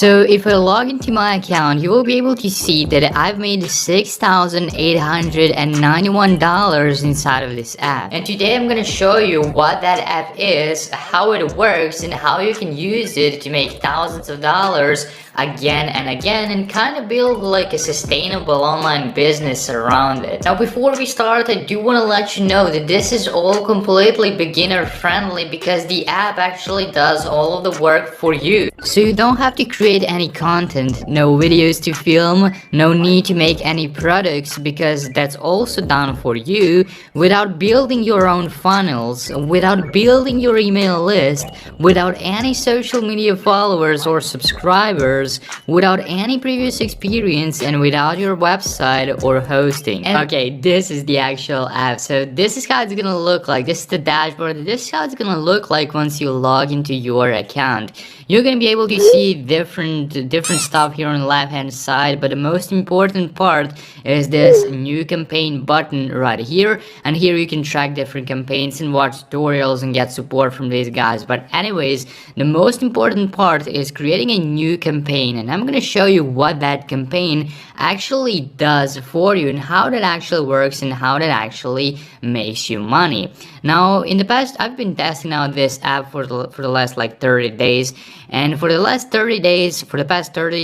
So if I log into my account, you will be able to see that I've made $6,891 inside of this app. And today I'm gonna show you what that app is, how it works, and how you can use it to make thousands of dollars again and again, and kind of build like a sustainable online business around it. Now before we start, I do want to let you know that this is all completely beginner friendly because the app actually does all of the work for you. So you don't have to create any content, no videos to film, no need to make any products because that's also done for you, without building your own funnels, without building your email list, without any social media followers or subscribers, without any previous experience, and without your website or hosting. And okay, this is the actual app. So this is how it's gonna look like. This is the dashboard. This is how it's gonna look like once you log into your account. You're gonna be able to see different stuff here on the left hand side, but the most important part is this new campaign button right here, and here you can track different campaigns and watch tutorials and get support from these guys. But anyways, the most important part is creating a new campaign, and I'm gonna show you what that campaign actually does for you and how that actually works and how that actually makes you money. Now in the past, I've been testing out this app for the last like 30 days, and for the past 30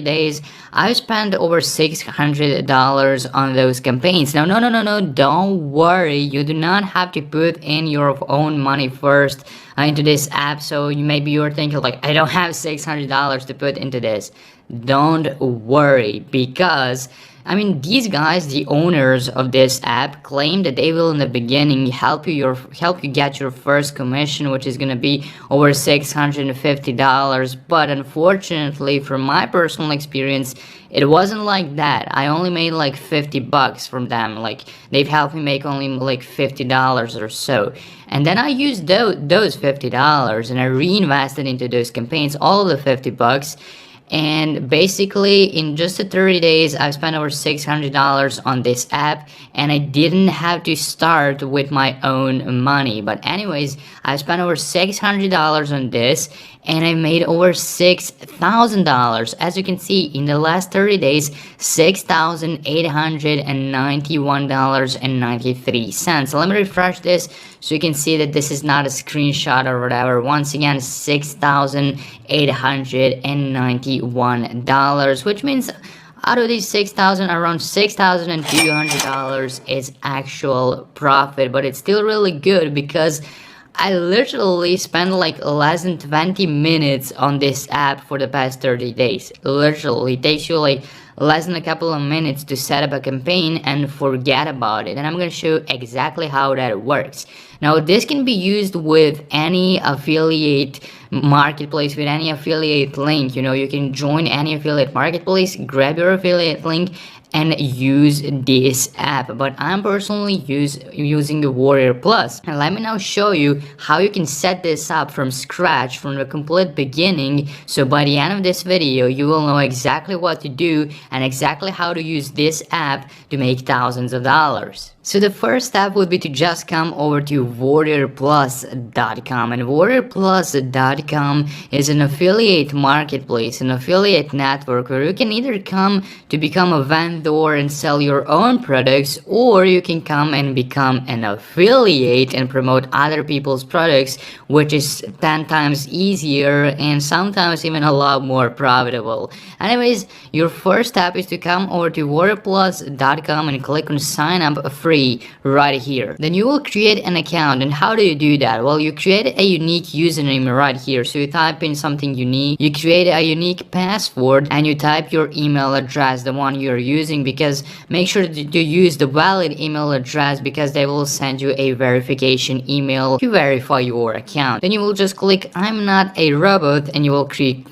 days I've spent over $600 on those campaigns. Now no, don't worry, you do not have to put in your own money first into this app. So maybe you're thinking like, I don't have $600 to put into this. Don't worry, because I mean, these guys, the owners of this app, claim that they will in the beginning help you get your first commission, which is gonna be over $650. But unfortunately, from my personal experience, it wasn't like that. I only made like 50 bucks from them. Like, they've helped me make only like $50 or so. And then I used those $50 and I reinvested into those campaigns, all of the 50 bucks. And basically in just 30 days I've spent over $600 on this app, and I didn't have to start with my own money. But anyways, I spent over $600 on this, and I made over $6,000. As you can see, in the last 30 days, $6,891.93. So let me refresh this so you can see that this is not a screenshot or whatever. Once again, $6,891, which means out of these 6,000, around $6,200 is actual profit. But it's still really good because I literally spent like less than 20 minutes on this app for the past 30 days. Literally, it takes you like less than a couple of minutes to set up a campaign and forget about it. And I'm going to show you exactly how that works. Now, this can be used with any affiliate marketplace, with any affiliate link. You know, you can join any affiliate marketplace, grab your affiliate link, and use this app. But I'm personally using the Warrior Plus, and let me now show you how you can set this up from scratch, from the complete beginning. So by the end of this video, you will know exactly what to do and exactly how to use this app to make thousands of dollars. So the first step would be to just come over to warriorplus.com, and warriorplus.com is an affiliate marketplace, an affiliate network where you can either come to become a vendor and sell your own products, or you can come and become an affiliate and promote other people's products, which is 10 times easier and sometimes even a lot more profitable. Anyways, your first step is to come over to warriorplus.com and click on sign up free right here. Then you will create an account. And how do you do that? Well, you create a unique username right here. So you type in something unique, you create a unique password, and you type your email address, the one you're using, because make sure to use the valid email address, because they will send you a verification email to verify your account. Then you will just click I'm not a robot, and you will click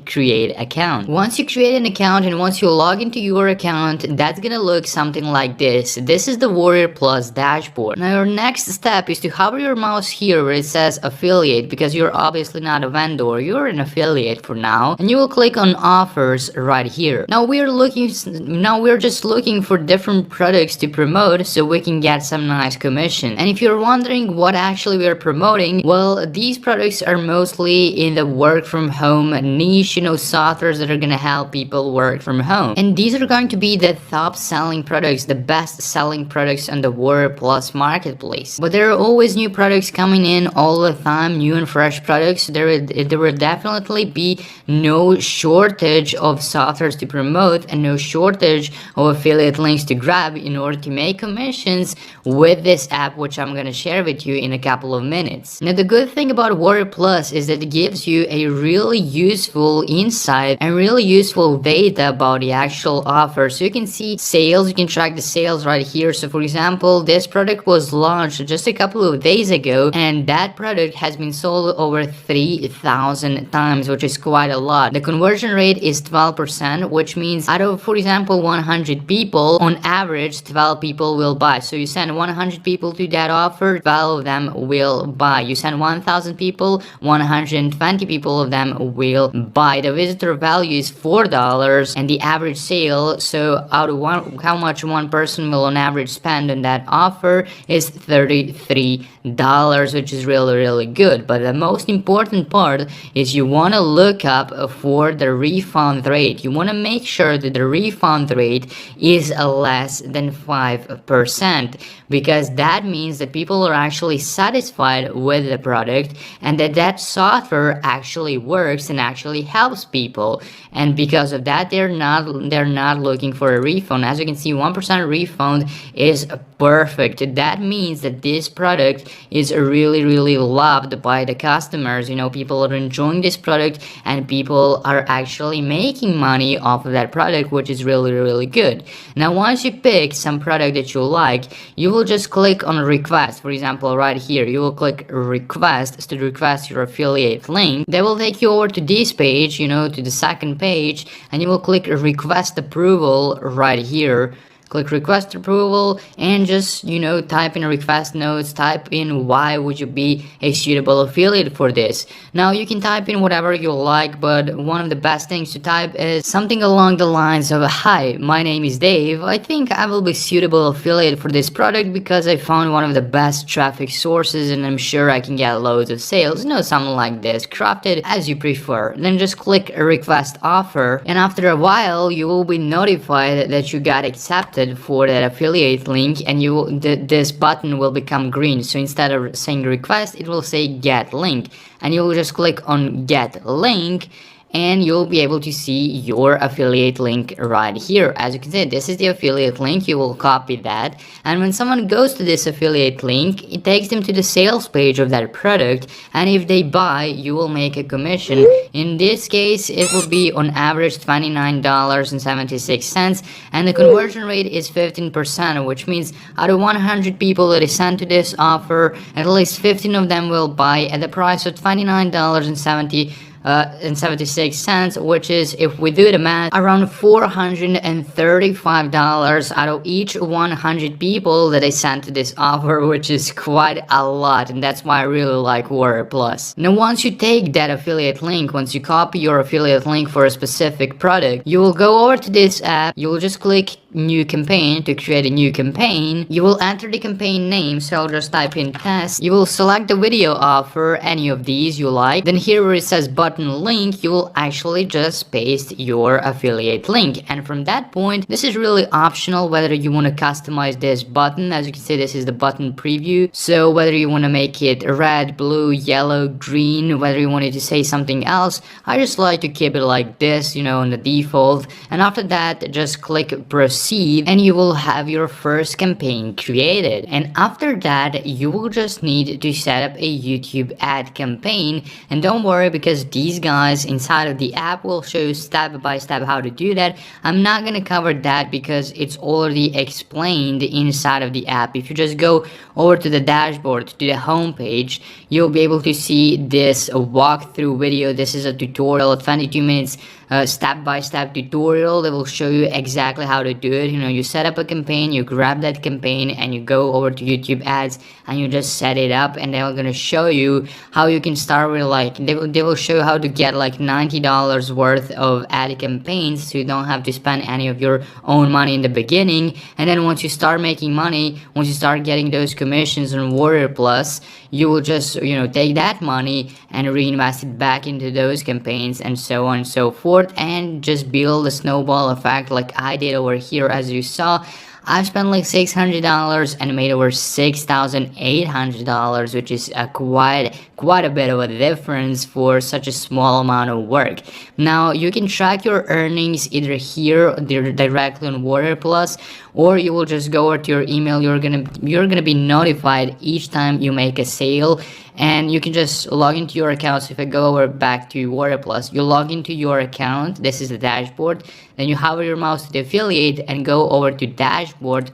create account. Once you create an account, account, and once you log into your account, that's gonna look something like this. This is the Warrior Plus dashboard. Now your next step is to hover your mouse here where it says affiliate, because you're obviously not a vendor, you're an affiliate for now, and you will click on offers right here. Now we're just looking for different products to promote so we can get some nice commission. And if you're wondering what actually we are promoting, well, these products are mostly in the work from home niche, softwares that are gonna help people work from home. And these are going to be the top selling products, the best selling products on the Warrior Plus marketplace. But there are always new products coming in all the time, new and fresh products. There will definitely be no shortage of softwares to promote and no shortage of affiliate links to grab in order to make commissions with this app, which I'm gonna share with you in a couple of minutes. Now the good thing about Warrior Plus is that it gives you a really useful insight and really useful data about the actual offer. So you can see sales, you can track the sales right here. So for example, this product was launched just a couple of days ago, and that product has been sold over 3,000 times, which is quite a lot. The conversion rate is 12%, which means out of, for example, 100 people, on average 12 people will buy. So you send 100 people to that offer, 12 of them will buy. You send 1,000 people, 120 people of them will buy. The visitor value is $4, and the average sale, so out of how much one person will on average spend on that offer, is $33, which is really good. But the most important part is you want to look up for the refund rate. You want to make sure that the refund rate is less than 5%, because that means that people are actually satisfied with the product and that software actually works and actually helps people. And because of that, they're not looking for a refund. As you can see, 1% refund is perfect. That means that this product is really loved by the customers. People are enjoying this product and people are actually making money off of that product, which is really good. Now once you pick some product that you like, you will just click on request. For example, right here, you will click request to request your affiliate link. That will take you over to this page, to the second page, and you will click request approval right here. Click request approval and just type in request notes, type in why would you be a suitable affiliate for this. Now you can type in whatever you like, but one of the best things to type is something along the lines of, hi, my name is Dave, I think I will be suitable affiliate for this product because I found one of the best traffic sources and I'm sure I can get loads of sales. Something like this. Craft it as you prefer. Then just click request offer, and after a while you will be notified that you got accepted for that affiliate link, and this button will become green. So instead of saying request, it will say get link, and you will just click on get link, and you'll be able to see your affiliate link right here. As you can see, this is the affiliate link. You will copy that, and when someone goes to this affiliate link, it takes them to the sales page of that product, and if they buy, you will make a commission. In this case, it will be on average $29.76, and the conversion rate is 15%, which means out of 100 people that is sent to this offer, at least 15 of them will buy at the price of $29.76, which is, if we do the math, around $435 out of each 100 people that I sent to this offer, which is quite a lot, and that's why I really like Warrior Plus. Now once you take that affiliate link, once you copy your affiliate link for a specific product, you will go over to this app, you will just click new campaign to create a new campaign. You will enter the campaign name, so I'll just type in test. You will select the video offer, any of these you like. Then here where it says button link, you will actually just paste your affiliate link, and from that point, this is really optional whether you want to customize this button. As you can see, this is the button preview, so whether you want to make it red, blue, yellow, green, whether you wanted to say something else, I just like to keep it like this, on the default. And after that, just click proceed. receive, and you will have your first campaign created. And after that, you will just need to set up a YouTube ad campaign. And don't worry, because these guys inside of the app will show you step by step how to do that. I'm not gonna cover that because it's already explained inside of the app. If you just go over to the dashboard, to the home page, you'll be able to see this walkthrough video. This is a tutorial, 22 minutes step-by-step tutorial that will show you exactly how to do it. You know, you set up a campaign, you grab that campaign, and you go over to YouTube ads and you just set it up, and they're gonna show you how you can start with, like, they will show you how to get like $90 worth of ad campaigns, so you don't have to spend any of your own money in the beginning. And then once you start making money, once you start getting those commissions on Warrior Plus, you will just, you know, take that money and reinvest it back into those campaigns, and so on and so forth, and just build a snowball effect like I did over here. As you saw, I've spent like $600 and made over $6,800, which is quite a bit of a difference for such a small amount of work. Now you can track your earnings either here directly on Warrior Plus, or you will just go over to your email. You're gonna be notified each time you make a sale, and you can just log into your account. So if I go over back to Warrior Plus, you log into your account. This is the dashboard. Then you hover your mouse to the affiliate and go over to dashboard,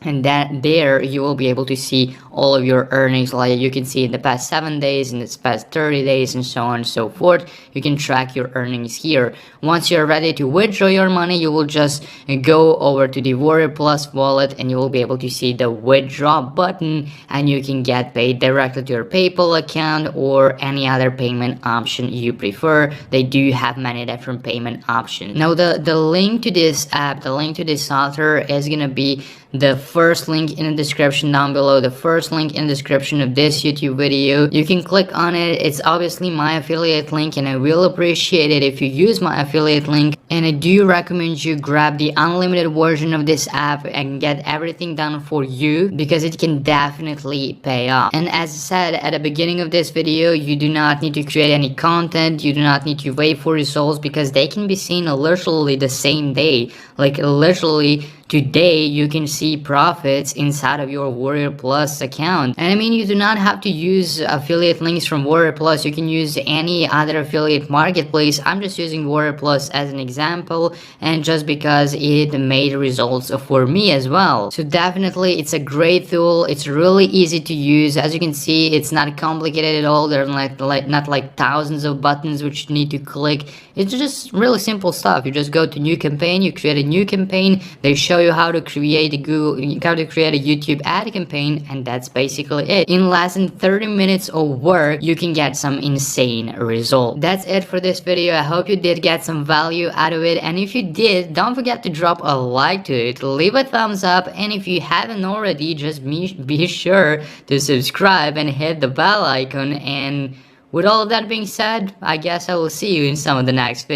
and that there you will be able to see all of your earnings. Like you can see in the past 7 days, in the past 30 days, and so on and so forth. You can track your earnings here. Once you're ready to withdraw your money, you will just go over to the Warrior Plus wallet, and you will be able to see the withdraw button, and you can get paid directly to your PayPal account or any other payment option you prefer. They do have many different payment options. Now the link to this app, the link to this software is gonna be the first link in the description down below, the first link in the description of this YouTube video. You can click on it. It's obviously my affiliate link, and I will appreciate it if you use my affiliate link. And I do recommend you grab the unlimited version of this app and get everything done for you, because it can definitely pay off. And as I said at the beginning of this video, you do not need to create any content. You do not need to wait for results, because they can be seen literally the same day. Like literally today you can see profits inside of your Warrior Plus account. And I mean, you do not have to use affiliate links from Warrior Plus. You can use any other affiliate marketplace. I'm just using Warrior Plus as an example, and just because it made results for me as well. So definitely it's a great tool. It's really easy to use. As you can see, it's not complicated at all. There's not like thousands of buttons which you need to click. It's just really simple stuff. You just go to new campaign, you create a new campaign, they show you how to create a YouTube ad campaign, and that's basically it. In less than 30 minutes of work, you can get some insane result. That's it for this video. I hope you did get some value out of it, and if you did, don't forget to drop a like to it, leave a thumbs up, and if you haven't already, just be sure to subscribe and hit the bell icon. And with all of that being said, I guess I will see you in some of the next videos.